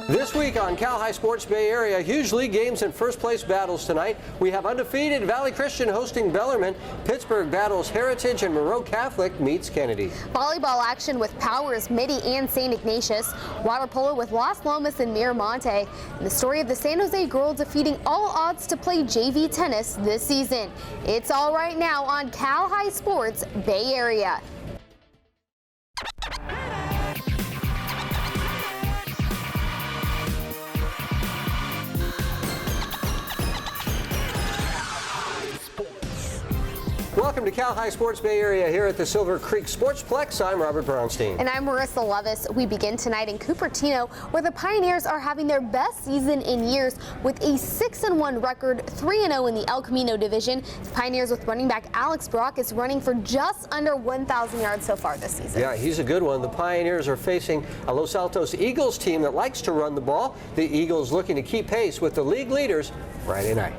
This week on Cal High Sports Bay Area, huge league games and first place battles tonight. We have undefeated Valley Christian hosting Bellarmine. Pittsburgh battles Heritage, and Monroe Catholic meets Kennedy. Volleyball action with Powers, Mitty, and St. Ignatius. Water polo with Las Lomas and Miramonte. And the story of the San Jose girl defeating all odds to play JV tennis this season. It's all right now on Cal High Sports Bay Area. Welcome to Cal High Sports Bay Area here at the Silver Creek Sportsplex. I'm Robert Brownstein. And I'm Marissa Levis. We begin tonight in Cupertino, where the Pioneers are having their best season in years with a 6-1 record, 3-0 in the El Camino division. The Pioneers with running back Alex Brock is running for just under 1,000 yards so far this season. Yeah, he's a good one. The Pioneers are facing a Los Altos Eagles team that likes to run the ball. The Eagles looking to keep pace with the league leaders Friday night.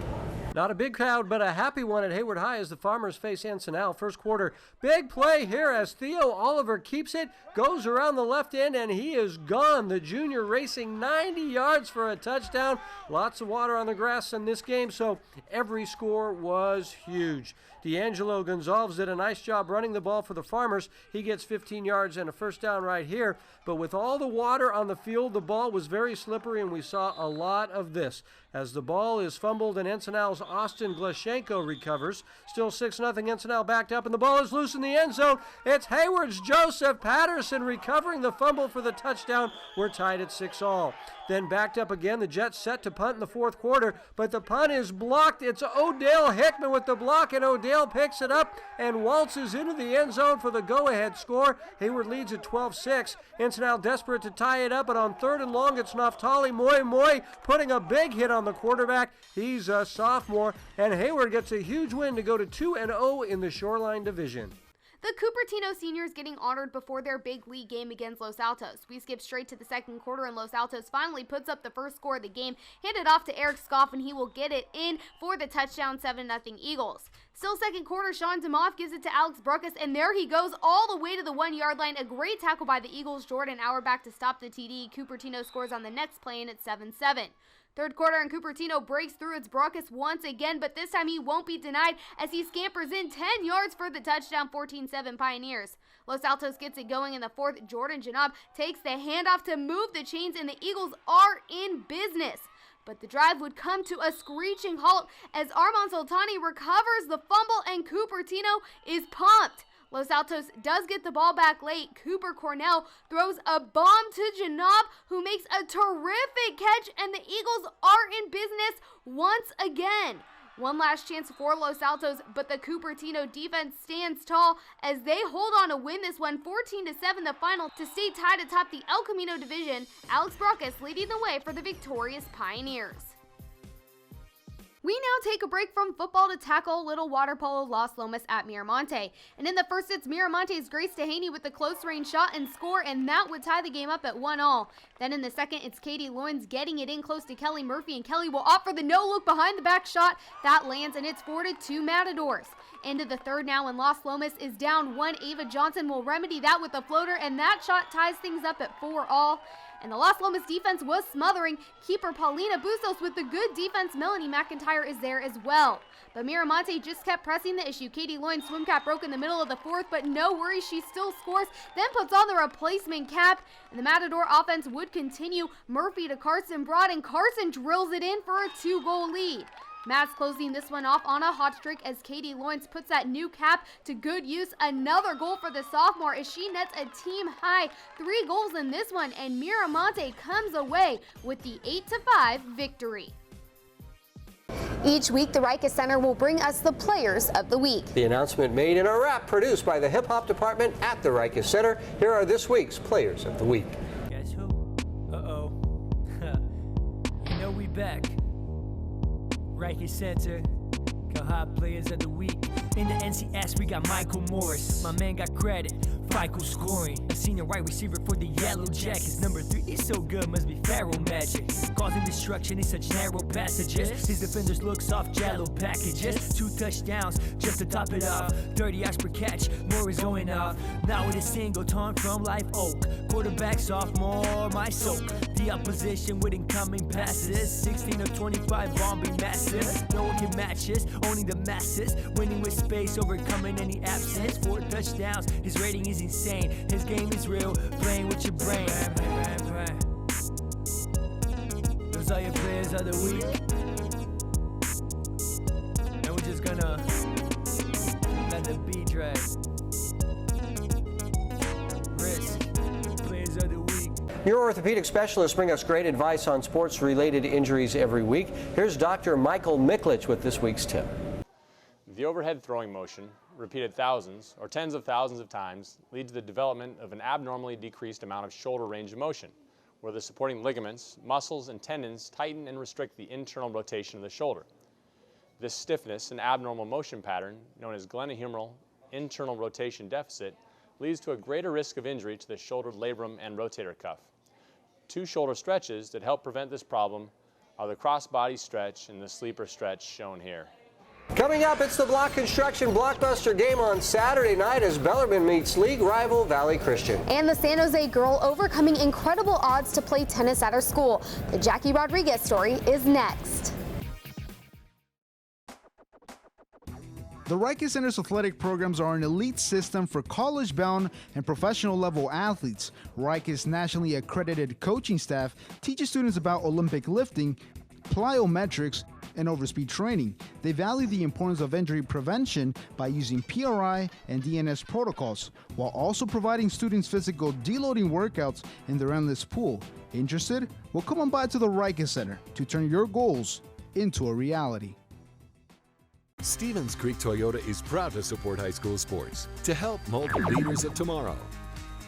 Not a big crowd, but a happy one at Hayward High as the Farmers face Ensenal. First quarter, big play here as Theo Oliver keeps it, goes around the left end, and he is gone. The junior racing 90 yards for a touchdown. Lots of water on the grass in this game, so every score was huge. D'Angelo Gonzalez did a nice job running the ball for the Farmers. He gets 15 yards and a first down right here. But with all the water on the field, the ball was very slippery, and we saw a lot of this. As the ball is fumbled and Ensenal's Austin Glashenko recovers. Still 6-0, Ensenal backed up, and the ball is loose in the end zone. It's Hayward's Joseph Patterson recovering the fumble for the touchdown. We're tied at 6-all. Then backed up again, the Jets set to punt in the fourth quarter, but the punt is blocked. It's Odell Hickman with the block, and Odell picks it up and waltzes into the end zone for the go-ahead score. Hayward leads at 12-6. Ensenal desperate to tie it up, but on 3rd and long, it's Naftali Moy putting a big hit on the quarterback. He's a sophomore, and Hayward gets a huge win to go to 2-0 in the Shoreline Division. The Cupertino seniors getting honored before their big league game against Los Altos. We skip straight to the second quarter, and Los Altos finally puts up the first score of the game. Handed off to Eric Scoff, and he will get it in for the touchdown, 7-0 Eagles. Still second quarter, Sean DeMoff gives it to Alex Bruckus, and there he goes all the way to the 1-yard line. A great tackle by the Eagles. Jordan Auerbach to stop the TD. Cupertino scores on the next play, and it's 7-7. Third quarter, and Cupertino breaks through. It's Bruckus once again, but this time he won't be denied as he scampers in 10 yards for the touchdown, 14-7 Pioneers. Los Altos gets it going in the fourth. Jordan Janab takes the handoff to move the chains, and the Eagles are in business. But the drive would come to a screeching halt as Armand Sultani recovers the fumble, and Cupertino is pumped. Los Altos does get the ball back late. Cooper Cornell throws a bomb to Janab, who makes a terrific catch, and the Eagles are in business once again. One last chance for Los Altos, but the Cupertino defense stands tall as they hold on to win this one, 14-7 the final, to stay tied atop the El Camino division. Alex Bruckus leading the way for the victorious Pioneers. We now take a break from football to tackle little water polo Las Lomas at Miramonte. And in the first, it's Miramonte's Grace Dehaney with the close range shot and score, and that would tie the game up at 1-all. Then in the second, it's Katie Loins getting it in close to Kelly Murphy, and Kelly will opt for the no-look behind the back shot. That lands, and it's 4-2 Matadors. Into the third now, and Las Lomas is down 1. Ava Johnson will remedy that with a floater, and that shot ties things up at 4-all. And the Las Lomas defense was smothering. Keeper Paulina Bustos with the good defense. Melanie McIntyre is there as well. But Miramonte just kept pressing the issue. Katie Loin's swim cap broke in the middle of the fourth, but no worries, she still scores, then puts on the replacement cap. And the Matador offense would continue. Murphy to Carson Broad, and Carson drills it in for a 2-goal lead. Matt's closing this one off on a hot streak as Katie Loins puts that new cap to good use. Another goal for the sophomore as she nets a team-high 3 goals in this one, and Miramonte comes away with the 8-5 victory. Each week, the Rikus Center will bring us the Players of the Week. The announcement made in a wrap produced by the Hip Hop Department at the Rikus Center. Here are this week's Players of the Week. Guess who? Uh-oh. You know we back. Rikus Center, Cal High Players of the Week. In the NCS, we got Michael Morris. My man got credit, FICO scoring. A senior wide receiver for the Yellow Jackets. Number 3 He's so good, must be Pharaoh magic. Causing destruction in such narrow passages. His defenders look soft jello packages. 2 touchdowns just to top it off. 30 yards per catch, more is going off. Now with a single taunt from Live Oak. Quarterback sophomore, my soak. The opposition with incoming passes. 16 of 25 bombing massive. No one can match this, owning the masses. Winning with space, overcoming any absence. 4 touchdowns, his rating is insane. His game is real, playing with your brain. Bang. Those are your players of the week. And we're just gonna let the beat drag. Risk, players of the week. Your orthopedic specialists bring us great advice on sports-related injuries every week. Here's Dr. Michael Miklich with this week's tip. The overhead throwing motion, repeated thousands or tens of thousands of times, leads to the development of an abnormally decreased amount of shoulder range of motion, where the supporting ligaments, muscles, and tendons tighten and restrict the internal rotation of the shoulder. This stiffness and abnormal motion pattern, known as glenohumeral internal rotation deficit, leads to a greater risk of injury to the shoulder labrum and rotator cuff. 2 shoulder stretches that help prevent this problem are the cross-body stretch and the sleeper stretch shown here. Coming up, it's the Block Construction Blockbuster game on Saturday night as Bellarmine meets league rival Valley Christian. And the San Jose girl overcoming incredible odds to play tennis at her school. The Jackie Rodriguez story is next. The Riken Center's athletic programs are an elite system for college-bound and professional-level athletes. Riken's nationally accredited coaching staff teaches students about Olympic lifting, plyometrics, and overspeed training. They value the importance of injury prevention by using PRI and DNS protocols, while also providing students physical deloading workouts in their endless pool. Interested? Well, come on by to the Riken Center to turn your goals into a reality. Stevens Creek Toyota is proud to support high school sports to help mold the leaders of tomorrow.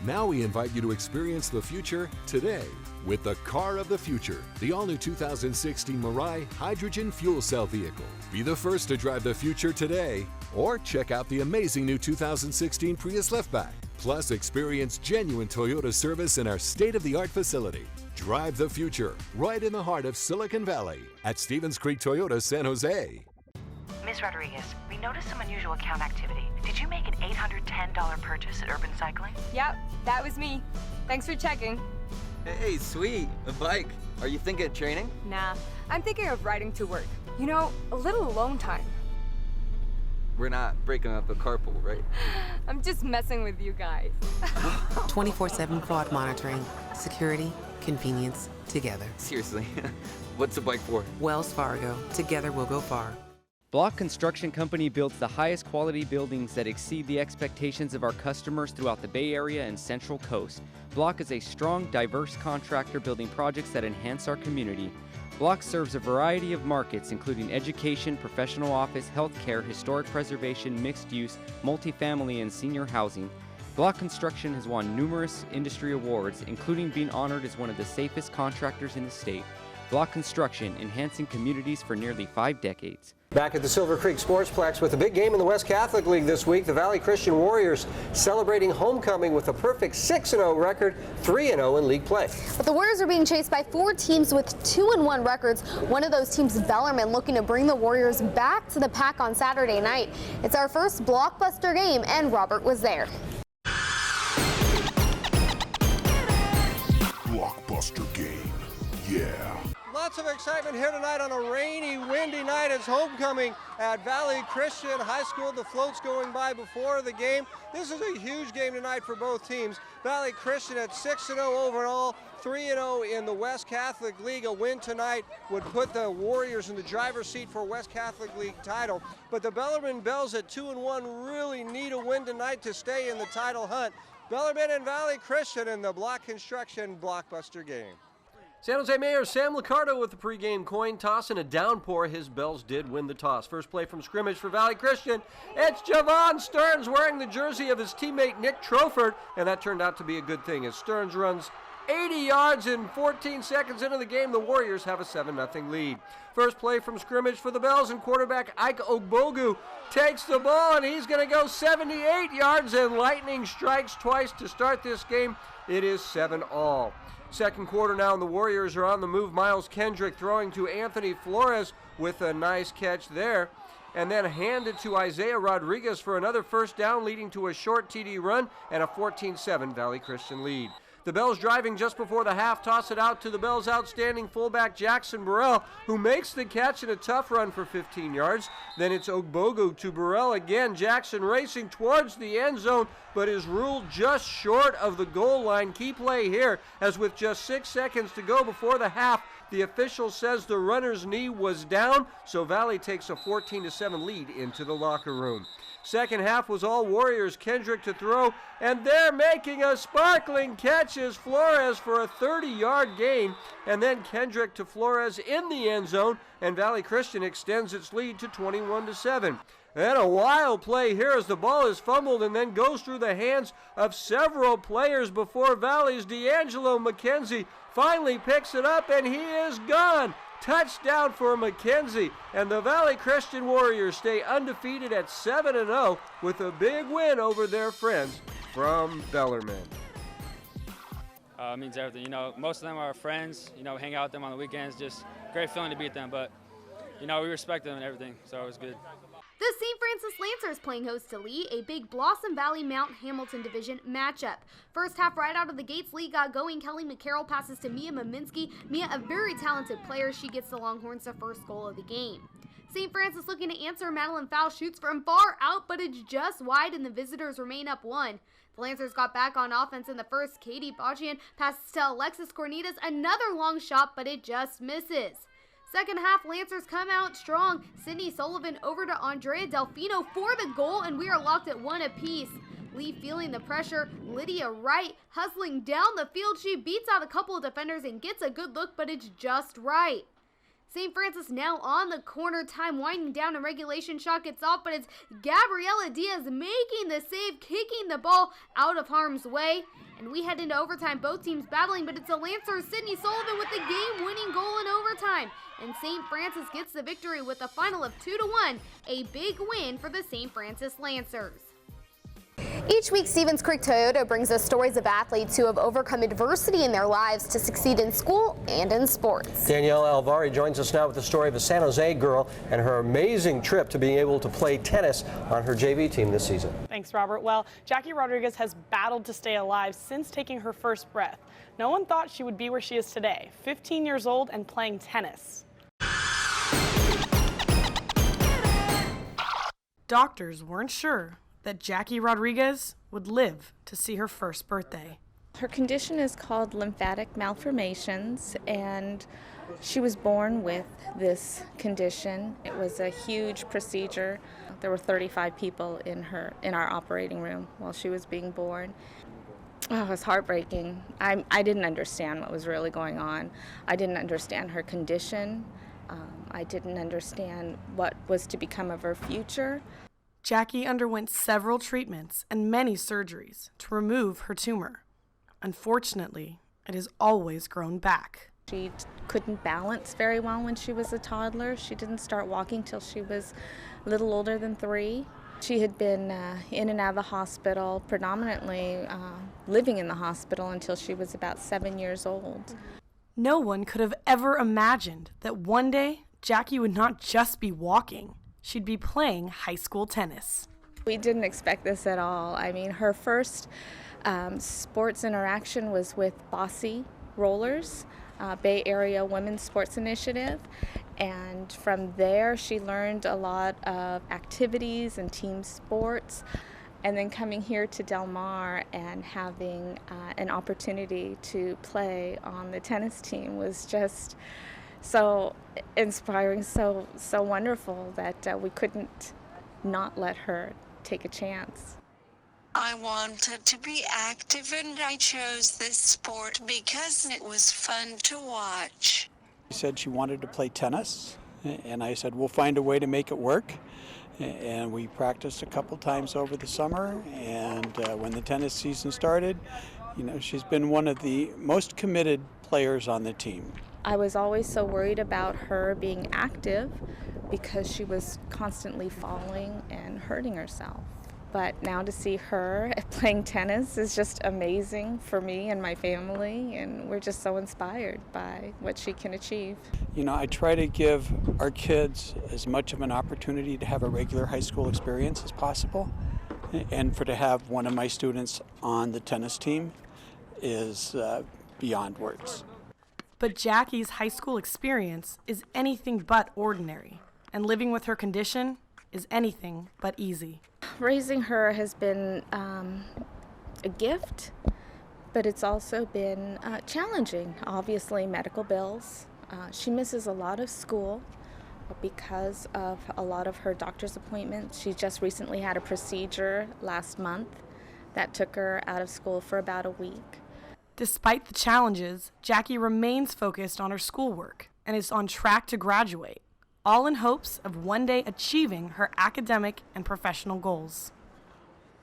Now we invite you to experience the future today with the car of the future, the all-new 2016 Mirai hydrogen fuel cell vehicle. Be the first to drive the future today, or check out the amazing new 2016 Prius Liftback. Plus, experience genuine Toyota service in our state-of-the-art facility. Drive the future right in the heart of Silicon Valley at Stevens Creek Toyota San Jose. Ms. Rodriguez, we noticed some unusual account activity. Did you make an $810 purchase at Urban Cycling? Yep, that was me. Thanks for checking. Hey, sweet. A bike. Are you thinking of training? Nah, I'm thinking of riding to work. You know, a little alone time. We're not breaking up a carpool, right? I'm just messing with you guys. 24/7 fraud monitoring, security, convenience, together. Seriously, what's a bike for? Wells Fargo, together we'll go far. Block Construction Company builds the highest quality buildings that exceed the expectations of our customers throughout the Bay Area and Central Coast. Block is a strong, diverse contractor building projects that enhance our community. Block serves a variety of markets, including education, professional office, healthcare, historic preservation, mixed use, multifamily, and senior housing. Block Construction has won numerous industry awards, including being honored as one of the safest contractors in the state. Block Construction, enhancing communities for nearly 5 decades. Back at the Silver Creek Sportsplex with a big game in the West Catholic League this week, the Valley Christian Warriors celebrating homecoming with a perfect 6-0 record, 3-0 in league play. But the Warriors are being chased by 4 teams with 2-1 records. One of those teams, Bellarmine, looking to bring the Warriors back to the pack on Saturday night. It's our first blockbuster game, and Robert was there. Blockbuster game, yeah. Lots of excitement here tonight on a rainy, windy night. It's homecoming at Valley Christian High School. The floats going by before the game. This is a huge game tonight for both teams. Valley Christian at 6-0 overall, 3-0 in the West Catholic League. A win tonight would put the Warriors in the driver's seat for West Catholic League title. But the Bellarmine Bells at 2-1 really need a win tonight to stay in the title hunt. Bellarmine and Valley Christian in the Block Construction Blockbuster game. San Jose Mayor Sam Liccardo with the pregame coin toss and a downpour. His Bells did win the toss. First play from scrimmage for Valley Christian. It's Javon Stearns wearing the jersey of his teammate Nick Troford, and that turned out to be a good thing as Stearns runs 80 yards in 14 seconds into the game. The Warriors have a 7-0 lead. First play from scrimmage for the Bells, and quarterback Ike Ogbogu takes the ball, and he's going to go 78 yards, and lightning strikes twice to start this game. It is 7-all. Second quarter now, and the Warriors are on the move. Miles Kendrick throwing to Anthony Flores with a nice catch there. And then handed to Isaiah Rodriguez for another first down, leading to a short TD run and a 14-7 Valley Christian lead. The Bells driving just before the half, toss it out to the Bells' outstanding fullback Jackson Burrell, who makes the catch in a tough run for 15 yards. Then it's Ogbogu to Burrell again. Jackson racing towards the end zone, but is ruled just short of the goal line. Key play here, as with just 6 seconds to go before the half, the official says the runner's knee was down, so Valley takes a 14-7 lead into the locker room. Second half was all Warriors. Kendrick to throw, and they're making a sparkling catch as Flores for a 30-yard gain, and then Kendrick to Flores in the end zone, and Valley Christian extends its lead to 21-7. Then a wild play here as the ball is fumbled and then goes through the hands of several players before Valley's D'Angelo McKenzie finally picks it up, and he is gone. Touchdown for McKenzie, and the Valley Christian Warriors stay undefeated at 7-0 with a big win over their friends from Bellarmine. It means everything. You know, most of them are friends. You know, hang out with them on the weekends. Just great feeling to beat them. But, you know, we respect them and everything, so it was good. The St. Francis Lancers playing host to Lee, a big Blossom Valley Mount Hamilton division matchup. First half right out of the gates, Lee got going. Kelly McCarroll passes to Mia Maminsky. Mia, a very talented player, she gets the Longhorns the first goal of the game. St. Francis looking to answer. Madeline Fowl shoots from far out, but it's just wide, and the visitors remain up 1. The Lancers got back on offense in the first. Katie Bachian passes to Alexis Cornitas, another long shot, but it just misses. Second half, Lancers come out strong. Sydney Sullivan over to Andrea Delfino for the goal, and we are locked at 1 apiece. Lee feeling the pressure. Lydia Wright hustling down the field. She beats out a couple of defenders and gets a good look, but it's just right. St. Francis now on the corner. Time winding down, and regulation shot gets off, but it's Gabriela Diaz making the save, kicking the ball out of harm's way. And we head into overtime, both teams battling, but it's a Lancer, Sydney Sullivan with the game-winning goal in overtime. And St. Francis gets the victory with a final of 2-1, a big win for the St. Francis Lancers. Each week, Stevens Creek Toyota brings us stories of athletes who have overcome adversity in their lives to succeed in school and in sports. Danielle Alvari joins us now with the story of a San Jose girl and her amazing trip to being able to play tennis on her JV team this season. Thanks, Robert. Well, Jackie Rodriguez has battled to stay alive since taking her first breath. No one thought she would be where she is today, 15 years old and playing tennis. Doctors weren't sure that Jackie Rodriguez would live to see her first birthday. Her condition is called lymphatic malformations, and she was born with this condition. It was a huge procedure. There were 35 people in our operating room while she was being born. Oh, it was heartbreaking. I didn't understand what was really going on. I didn't understand her condition. I didn't understand what was to become of her future. Jackie underwent several treatments and many surgeries to remove her tumor. Unfortunately, it has always grown back. She couldn't balance very well when she was a toddler. She didn't start walking till she was a little older than 3. She had been in and out of the hospital, predominantly living in the hospital until she was about 7 years old. No one could have ever imagined that one day Jackie would not just be walking. She'd be playing high school tennis. We didn't expect this at all. I mean, her first sports interaction was with Bossy Rollers, Bay Area Women's Sports Initiative. And from there, she learned a lot of activities and team sports. And then coming here to Del Mar and having an opportunity to play on the tennis team was just so inspiring, so wonderful that we couldn't not let her take a chance. I wanted to be active, and I chose this sport because it was fun to watch. She said she wanted to play tennis, and I said, we'll find a way to make it work. And we practiced a couple times over the summer, and when the tennis season started, you know, she's been one of the most committed players on the team. I was always so worried about her being active because she was constantly falling and hurting herself. But now to see her playing tennis is just amazing for me and my family, and we're just so inspired by what she can achieve. You know, I try to give our kids as much of an opportunity to have a regular high school experience as possible, and to have one of my students on the tennis team is beyond words. But Jackie's high school experience is anything but ordinary, and living with her condition is anything but easy. Raising her has been a gift, but it's also been challenging. Obviously, medical bills. She misses a lot of school because of a lot of her doctor's appointments. She just recently had a procedure last month that took her out of school for about a week. Despite the challenges, Jackie remains focused on her schoolwork and is on track to graduate, all in hopes of one day achieving her academic and professional goals.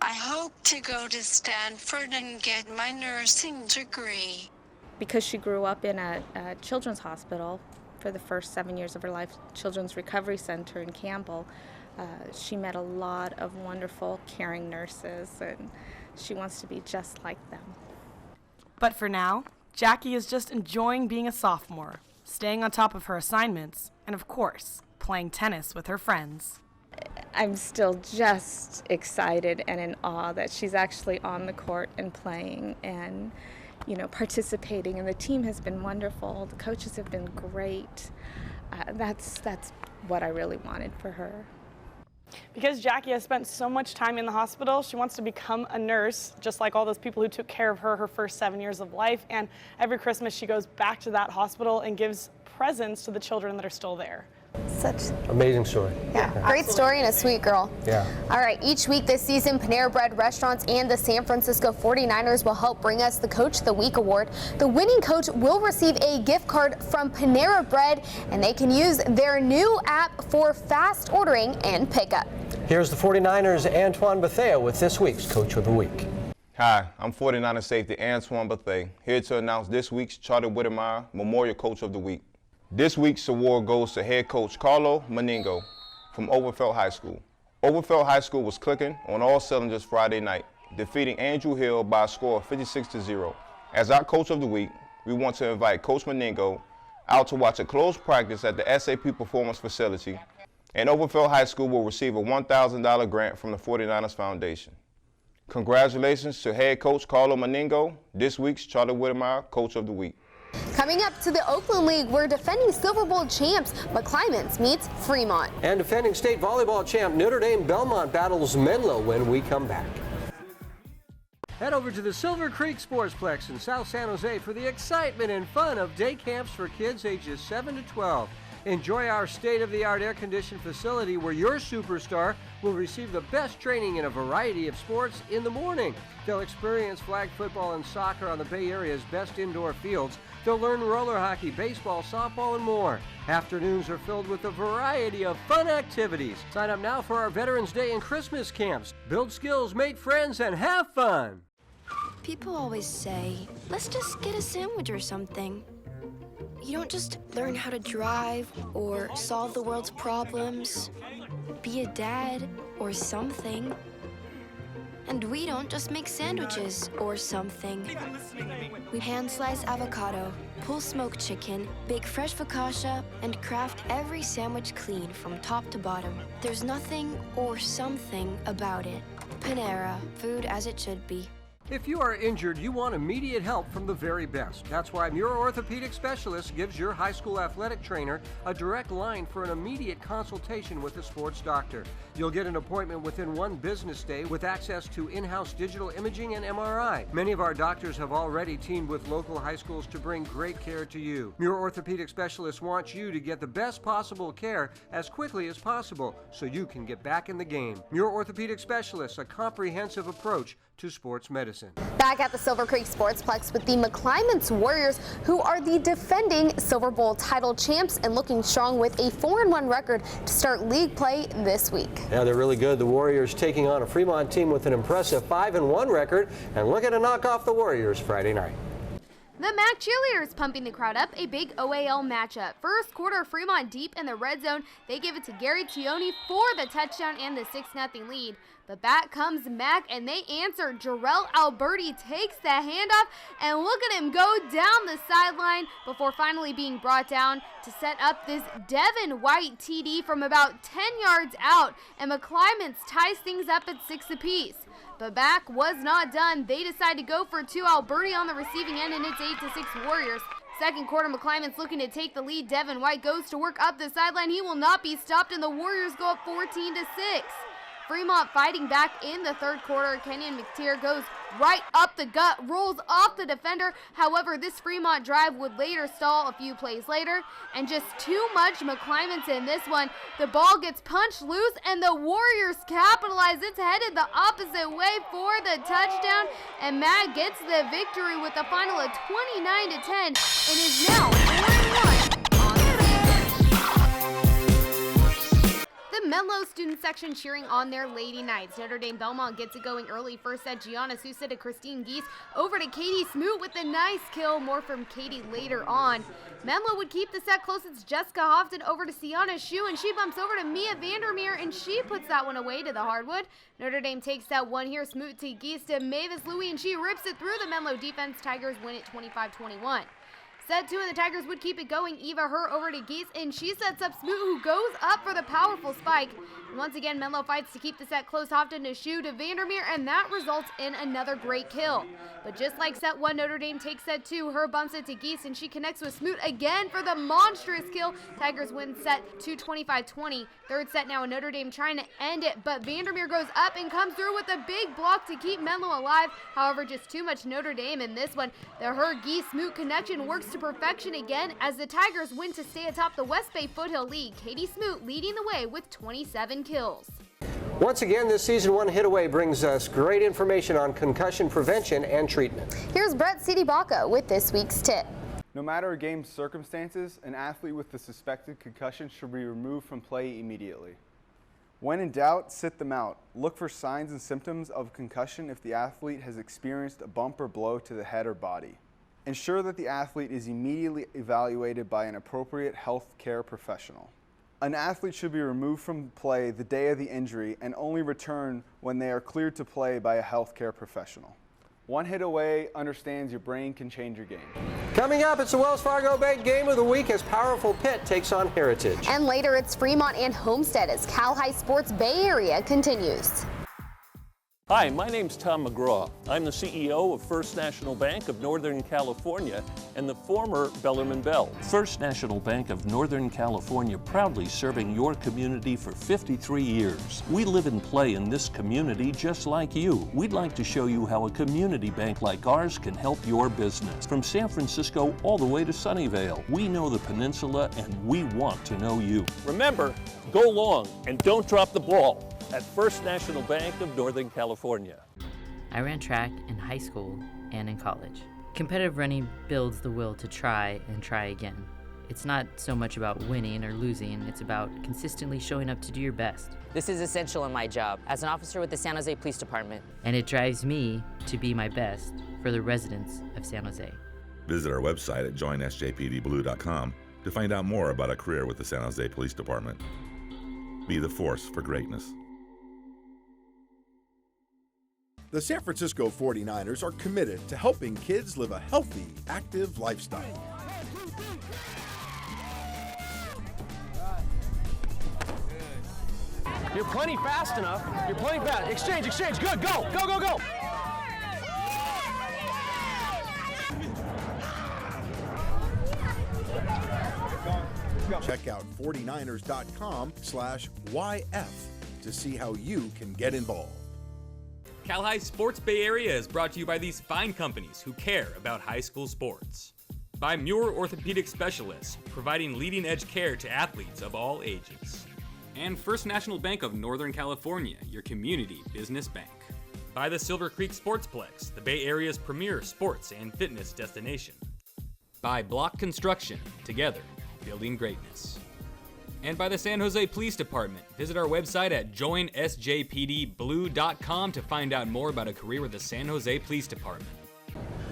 I hope to go to Stanford and get my nursing degree. Because she grew up in a children's hospital for the first 7 years of her life, Children's Recovery Center in Campbell, she met a lot of wonderful, caring nurses, and she wants to be just like them. But for now, Jackie is just enjoying being a sophomore, staying on top of her assignments, and of course, playing tennis with her friends. I'm still just excited and in awe that she's actually on the court and playing and, you know, participating, and the team has been wonderful. The coaches have been great. That's what I really wanted for her. Because Jackie has spent so much time in the hospital, she wants to become a nurse, just like all those people who took care of her first 7 years of life. And every Christmas she goes back to that hospital and gives presents to the children that are still there. Such amazing story. Yeah, great story and a sweet girl. Yeah. All right, each week this season, Panera Bread Restaurants and the San Francisco 49ers will help bring us the Coach of the Week award. The winning coach will receive a gift card from Panera Bread, and they can use their new app for fast ordering and pickup. Here's the 49ers' Antoine Bethea with this week's Coach of the Week. Hi, I'm 49ers safety Antoine Bethea, here to announce this week's Charter Whittemire Memorial Coach of the Week. This week's award goes to head coach Carlo Meningo from Overfeld High School. Overfeld High School was clicking on all cylinders Friday night, defeating Andrew Hill by a score of 56-0. As our Coach of the Week, we want to invite Coach Meningo out to watch a closed practice at the SAP Performance Facility, and Overfeld High School will receive a $1,000 grant from the 49ers Foundation. Congratulations to head coach Carlo Meningo, this week's Charter Whittemire Coach of the Week. Coming up to the Oakland League, where defending Silver Bowl champs McClymonds meets Fremont. And defending state volleyball champ Notre Dame Belmont battles Menlo when we come back. Head over to the Silver Creek Sportsplex in South San Jose for the excitement and fun of day camps for kids ages 7 to 12. Enjoy our state-of-the-art air-conditioned facility where your superstar will receive the best training in a variety of sports in the morning. They'll experience flag football and soccer on the Bay Area's best indoor fields. They'll learn roller hockey, baseball, softball, and more. Afternoons are filled with a variety of fun activities. Sign up now for our Veterans Day and Christmas camps. Build skills, make friends, and have fun. People always say, let's just get a sandwich or something. You don't just learn how to drive or solve the world's problems, be a dad or something. And we don't just make sandwiches or something. We hand slice avocado, pull smoked chicken, bake fresh focaccia, and craft every sandwich clean from top to bottom. There's nothing or something about it. Panera, food as it should be. If you are injured, you want immediate help from the very best. That's why Muir Orthopedic Specialist gives your high school athletic trainer a direct line for an immediate consultation with a sports doctor. You'll get an appointment within one business day with access to in-house digital imaging and MRI. Many of our doctors have already teamed with local high schools to bring great care to you. Muir Orthopedic Specialist wants you to get the best possible care as quickly as possible so you can get back in the game. Muir Orthopedic Specialist, a comprehensive approach to sports medicine. Back at the Silver Creek Sportsplex with the McClymonds Warriors, who are the defending Silver Bowl title champs and looking strong with a 4-1 record to start league play this week. Yeah, they're really good. The Warriors taking on a Fremont team with an impressive 5-1 record and looking to knock off the Warriors Friday night. The Mac Cheerleaders pumping the crowd up, a big OAL matchup. First quarter, Fremont deep in the red zone. They give it to Gary Tioni for the touchdown and the 6-0 lead. But back comes Mac, and they answer. Jarrell Alberti takes the handoff, and look at him go down the sideline before finally being brought down to set up this Devin White TD from about 10 yards out, and McClymans ties things up at 6 apiece. But back was not done. They decide to go for 2. Alberti on the receiving end, and it's 8-6 Warriors. Second quarter, McClymans looking to take the lead. Devin White goes to work up the sideline. He will not be stopped, and the Warriors go up 14-6. Fremont fighting back in the third quarter. Kenyon McTeer goes right up the gut, rolls off the defender. However, this Fremont drive would later stall a few plays later, and just too much McClymans in this one. The ball gets punched loose, and the Warriors capitalize. It's headed the opposite way for the touchdown, and Mag gets the victory with a final of 29-10, and is now 4-1. The Menlo student section cheering on their Lady Knights. Notre Dame Belmont gets it going early. First set, Gianna Sousa to Christine Geese. Over to Katie Smoot with a nice kill. More from Katie later on. Menlo would keep the set close. It's Jessica Hofton over to Sienna Shu, and she bumps over to Mia Vandermeer, and she puts that one away to the hardwood. Notre Dame takes that one here. Smoot to Geese to Mavis Louie, and she rips it through the Menlo defense. Tigers win it 25-21. Set 2, and the Tigers would keep it going. Eva Her over to Geese, and she sets up Smoot, who goes up for the powerful spike. And once again, Menlo fights to keep the set close. Hofton to Shu to Vandermeer, and that results in another great kill. But just like set 1, Notre Dame takes set 2. Her bumps it to Geese, and she connects with Smoot again for the monstrous kill. Tigers win set 2, 25-20. Third set now, and Notre Dame trying to end it, but Vandermeer goes up and comes through with a big block to keep Menlo alive. However, just too much Notre Dame in this one. The Her Geese Smoot connection works to perfection again as the Tigers win to stay atop the West Bay Foothill League. Katie Smoot leading the way with 27 kills. Once again, this season, One Hit Away brings us great information on concussion prevention and treatment. Here's Brett Citibacco with this week's tip. No matter a game's circumstances, an athlete with a suspected concussion should be removed from play immediately. When in doubt, sit them out. Look for signs and symptoms of concussion if the athlete has experienced a bump or blow to the head or body. Ensure that the athlete is immediately evaluated by an appropriate health care professional. An athlete should be removed from play the day of the injury and only return when they are cleared to play by a health care professional. One Hit Away understands your brain can change your game. Coming up, it's the Wells Fargo Bank Game of the Week as Powerful Pitt takes on Heritage. And later, it's Fremont and Homestead as Cal High Sports Bay Area continues. Hi, my name's Tom McGraw. I'm the CEO of First National Bank of Northern California and the former Bellarmine Bells. First National Bank of Northern California proudly serving your community for 53 years. We live and play in this community just like you. We'd like to show you how a community bank like ours can help your business. From San Francisco all the way to Sunnyvale, we know the peninsula and we want to know you. Remember, go long and don't drop the ball at First National Bank of Northern California. I ran track in high school and in college. Competitive running builds the will to try and try again. It's not so much about winning or losing, it's about consistently showing up to do your best. This is essential in my job as an officer with the San Jose Police Department. And it drives me to be my best for the residents of San Jose. Visit our website at joinsjpdblue.com to find out more about a career with the San Jose Police Department. Be the force for greatness. The San Francisco 49ers are committed to helping kids live a healthy, active lifestyle. You're plenty fast enough. You're plenty fast. Exchange, exchange. Good. Go, go, go, go. Check out 49ers.com/YF to see how you can get involved. Cal High Sports Bay Area is brought to you by these fine companies who care about high school sports. By Muir Orthopedic Specialists, providing leading-edge care to athletes of all ages. And First National Bank of Northern California, your community business bank. By the Silver Creek Sportsplex, the Bay Area's premier sports and fitness destination. By Block Construction, together, building greatness. And by the San Jose Police Department. Visit our website at joinsjpdblue.com to find out more about a career with the San Jose Police Department.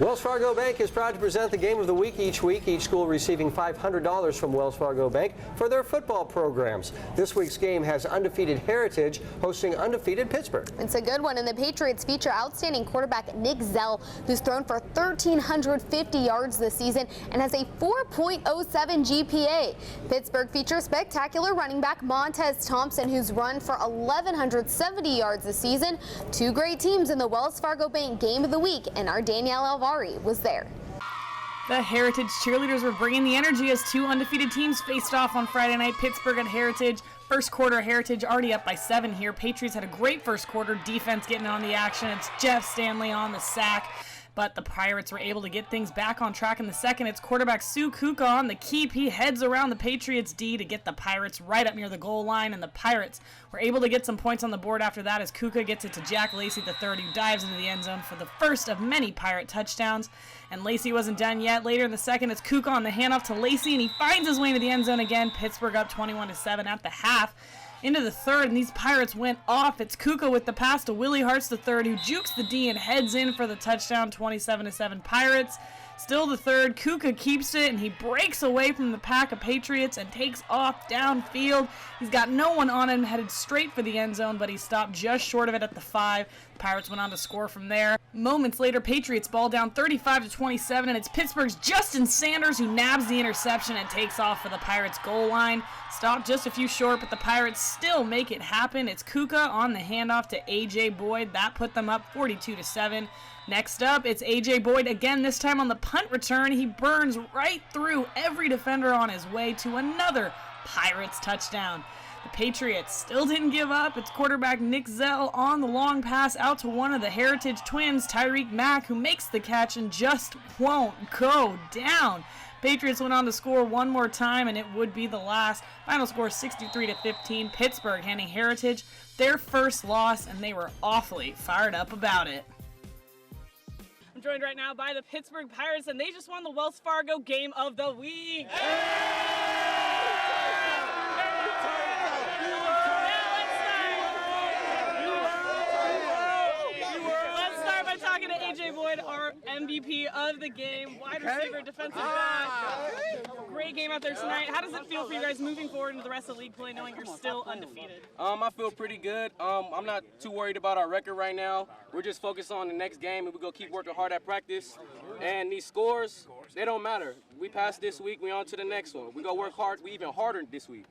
Wells Fargo Bank is proud to present the game of the week each week, each school receiving $500 from Wells Fargo Bank for their football programs. This week's game has undefeated Heritage hosting undefeated Pittsburgh. It's a good one, and the Patriots feature outstanding quarterback Nick Zell, who's thrown for 1,350 yards this season and has a 4.07 GPA. Pittsburgh features spectacular running back Montez Thompson, who's run for 1,170 yards this season. Two great teams in the Wells Fargo Bank game of the week, and our Danielle Alvari was there. The Heritage cheerleaders were bringing the energy as two undefeated teams faced off on Friday night. Pittsburgh at Heritage. First quarter, Heritage already up by 7 here. Patriots had a great first quarter. Defense getting on the action. It's Jeff Stanley on the sack. But the Pirates were able to get things back on track in the second. It's quarterback Sue Kuka on the keep. He heads around the Patriots D to get the Pirates right up near the goal line, and the Pirates were able to get some points on the board after that as Kuka gets it to Jack Lacey III, who dives into the end zone for the first of many Pirate touchdowns. And Lacey wasn't done yet. Later in the second, it's Kuka on the handoff to Lacey, and he finds his way into the end zone again. Pittsburgh up 21-7 at the half. Into the third, and these Pirates went off. It's Kuka with the pass to Willie Hartz III, who jukes the D and heads in for the touchdown, 27-7 Pirates. Still the third, Kuka keeps it, and he breaks away from the pack of Patriots and takes off downfield. He's got no one on him, headed straight for the end zone, but he stopped just short of it at the 5. The Pirates went on to score from there. Moments later, Patriots ball down 35-27, and it's Pittsburgh's Justin Sanders who nabs the interception and takes off for the Pirates goal line. Stopped just a few short, but the Pirates still make it happen. It's Kuka on the handoff to A.J. Boyd. That put them up 42-7. Next up, it's A.J. Boyd again, this time on the punt return. He burns right through every defender on his way to another Pirates touchdown. The Patriots still didn't give up. It's quarterback Nick Zell on the long pass out to one of the Heritage twins, Tyreek Mack, who makes the catch and just won't go down. Patriots went on to score one more time, and it would be the last. Final score 63-15. Pittsburgh handing Heritage their first loss, and they were awfully fired up about it. I'm joined right now by the Pittsburgh Pirates, and they just won the Wells Fargo Game of the Week. Talking to A.J. Boyd, our MVP of the game, wide receiver, defensive back. Great game out there tonight. How does it feel for you guys moving forward into the rest of the league play, knowing you're still undefeated? I feel pretty good. I'm not too worried about our record right now. We're just focused on the next game, and we're going to keep working hard at practice. And these scores, they don't matter. We passed this week, we on to the next one. We're going to work hard, we even harder this week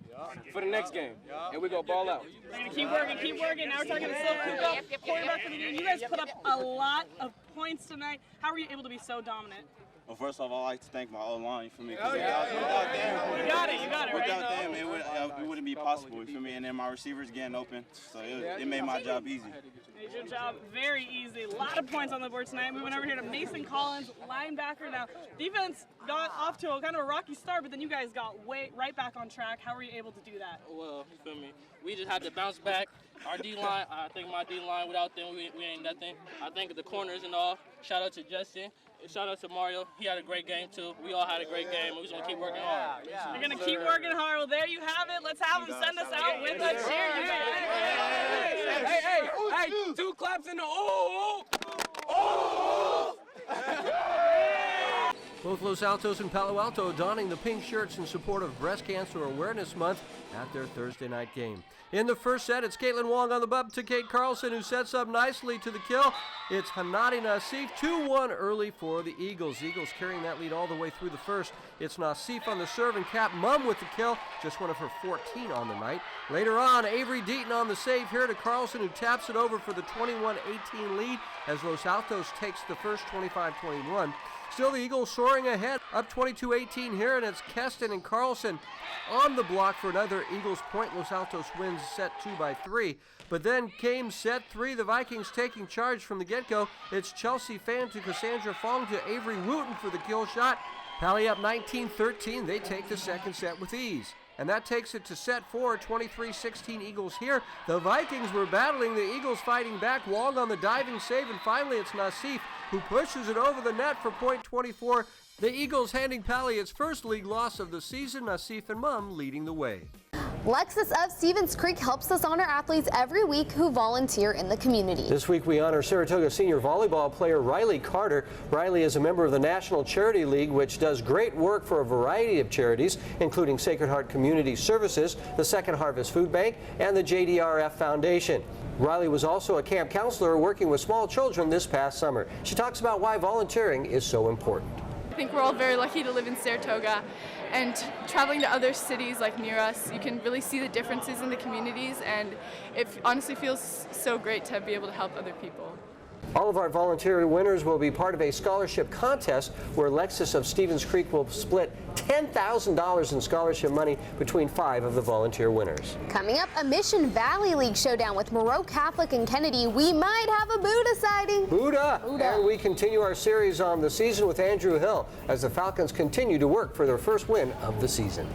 for the next game, and we're going to ball out. We're going to keep working. Now we're talking to Sil Kuka, quarterback for the game. You guys put up a lot of points tonight. How were you able to be so dominant? Well, first off, I'd like to thank my O-line for me. You got it, without them, it wouldn't be possible, for me. And then my receivers getting open, so it made my job easy. Made your job very easy. A lot of points on the board tonight. Moving over here to Mason Collins, linebacker. Now, defense got off to a kind of a rocky start, but then you guys got right back on track. How were you able to do that? Well, you feel me? We just had to bounce back. Our D-line, I think my D-line, without them, we ain't nothing. I think the corners and all. Shout out to Justin. Shout out to Mario. He had a great game, too. We all had a great game. We're just going to keep working hard. You're going to keep working hard. Well, there you have it. Let's have him send us out with a cheer. Hey, 2 claps in the ooh. Ooh. Both Los Altos and Palo Alto donning the pink shirts in support of Breast Cancer Awareness Month at their Thursday night game. In the first set, it's Caitlin Wong on the bump to Kate Carlson, who sets up nicely to the kill. It's Hanadi Nassif, 2-1 early for the Eagles. Eagles carrying that lead all the way through the first. It's Nassif on the serve and Cap Mumm with the kill, just one of her 14 on the night. Later on, Avery Deaton on the save here to Carlson, who taps it over for the 21-18 lead as Los Altos takes the first 25-21. Still the Eagles soaring ahead, up 22-18 here, and it's Keston and Carlson on the block for another Eagles point. Los Altos wins set 2 by 3. But then came set 3, the Vikings taking charge from the get-go. It's Chelsea Fan to Cassandra Fong to Avery Wooten for the kill shot. Pally up 19-13, they take the second set with ease. And that takes it to set 4, 23-16 Eagles here. The Vikings were battling, the Eagles fighting back. Wong on the diving save, and finally it's Nassif who pushes it over the net for point 24. The Eagles handing Pally its first league loss of the season. Nassif and Mumm leading the way. Lexus of Stevens Creek helps us honor athletes every week who volunteer in the community. This week we honor Saratoga senior volleyball player Riley Carter. Riley is a member of the National Charity League, which does great work for a variety of charities, including Sacred Heart Community Services, the Second Harvest Food Bank, and the JDRF Foundation. Riley was also a camp counselor working with small children this past summer. She talks about why volunteering is so important. I think we're all very lucky to live in Saratoga, and traveling to other cities like near us, you can really see the differences in the communities, and it honestly feels so great to be able to help other people. All of our volunteer winners will be part of a scholarship contest where Lexus of Stevens Creek will split $10,000 in scholarship money between 5 of the volunteer winners. Coming up, a Mission Valley League showdown with Moreau Catholic and Kennedy. We might have a Buddha sighting. Buddha! And we continue our series on the season with Andrew Hill as the Falcons continue to work for their first win of the season.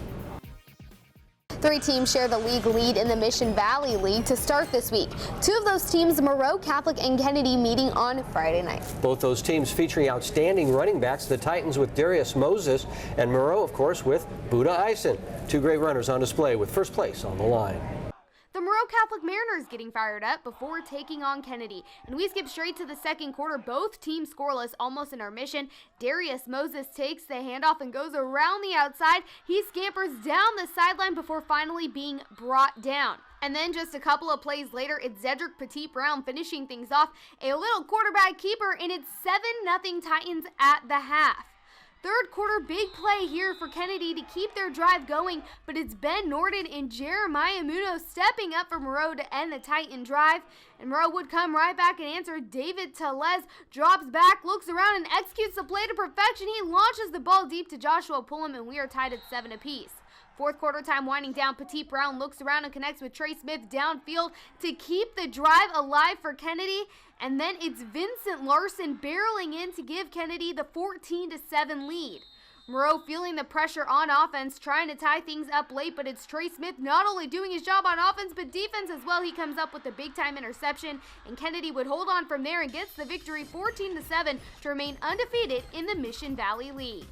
3 teams share the league lead in the Mission Valley League to start this week. 2 of those teams, Moreau Catholic and Kennedy, meeting on Friday night. Both those teams featuring outstanding running backs, the Titans with Darius Moses and Moreau, of course, with Buddha Eisen. 2 great runners on display with first place on the line. The Moreau Catholic Mariners getting fired up before taking on Kennedy. And we skip straight to the second quarter. Both teams scoreless, almost intermission. Darius Moses takes the handoff and goes around the outside. He scampers down the sideline before finally being brought down. And then just a couple of plays later, it's Zedric Petit Brown finishing things off. A little quarterback keeper, and it's 7-0 Titans at the half. Third quarter, big play here for Kennedy to keep their drive going, but it's Ben Norden and Jeremiah Munoz stepping up for Moreau to end the Titan drive. And Moreau would come right back and answer. David Telez drops back, looks around, and executes the play to perfection. He launches the ball deep to Joshua Pullum, and we are tied at 7 apiece. Fourth quarter time winding down, Petit Brown looks around and connects with Trey Smith downfield to keep the drive alive for Kennedy. And then it's Vincent Larson barreling in to give Kennedy the 14-7 lead. Moreau feeling the pressure on offense, trying to tie things up late, but it's Trey Smith not only doing his job on offense, but defense as well. He comes up with a big-time interception, and Kennedy would hold on from there and gets the victory 14-7 to remain undefeated in the Mission Valley League.